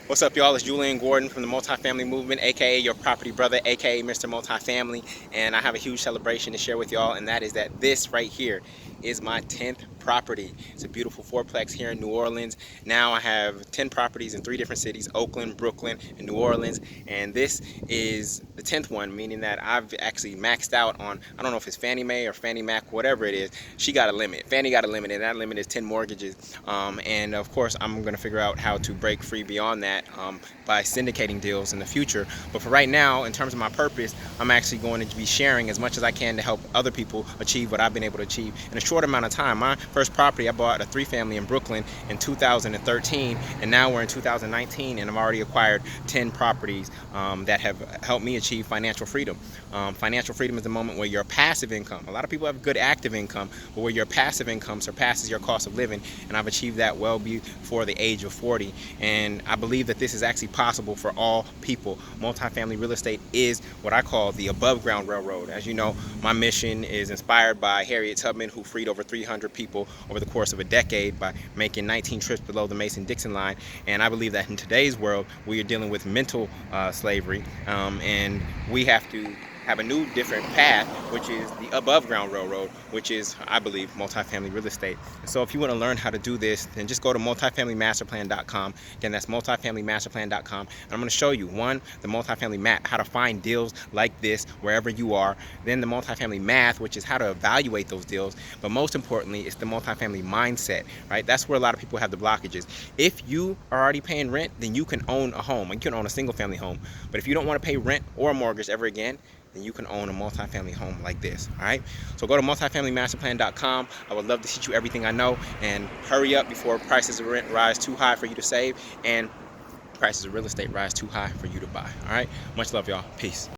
What's up, y'all? It's Jullien from the multifamily movement, aka your property brother, aka Mr. Multifamily, and I have a huge celebration to share with y'all, and that is that this right here is my 10th property. It's a beautiful fourplex here in New Orleans. Now I have 10 properties in 3 different cities: Oakland, Brooklyn, and New Orleans, and this is the 10th one, meaning that I've actually maxed out on, I don't know if it's Fannie Mae or Fannie Mac, whatever it is. She got a limit. Fannie got a limit, and that limit is 10 mortgages. And of course, I'm going to figure out how to break free beyond that by syndicating deals in the future. But for right now, in terms of my purpose, I'm actually going to be sharing as much as I can to help other people achieve what I've been able to achieve in a short amount of time. My first property, I bought a 3-family in Brooklyn in 2013, and now we're in 2019, and I've already acquired 10 properties that have helped me achieve financial freedom. Financial freedom is the moment where your passive income, a lot of people have good active income, but where your passive income surpasses your cost of living, and I've achieved that well before the age of 40. And I believe that this is actually possible for all people. Multifamily real estate is what I call the above ground railroad. As you know, my mission is inspired by Harriet Tubman, who freed over 300 people over the course of a decade by making 19 trips below the Mason-Dixon line. And I believe that in today's world, we are dealing with mental slavery, and we have to have a new different path, which is the above ground railroad, which is, I believe, multifamily real estate. And so if you want to learn how to do this, then just go to multifamilymasterplan.com. Again, that's multifamilymasterplan.com. And I'm going to show you, one, the multifamily map, how to find deals like this wherever you are. Then the multifamily math, which is how to evaluate those deals. But most importantly, it's the multifamily mindset, right? That's where a lot of people have the blockages. If you are already paying rent, then you can own a home. You can own a single family home. But if you don't want to pay rent or a mortgage ever again, then you can own a multifamily home like this. All right, so go to multifamilymasterplan.com. I would love to teach you everything I know, and hurry up before prices of rent rise too high for you to save and prices of real estate rise too high for you to buy. All right, much love, y'all. Peace.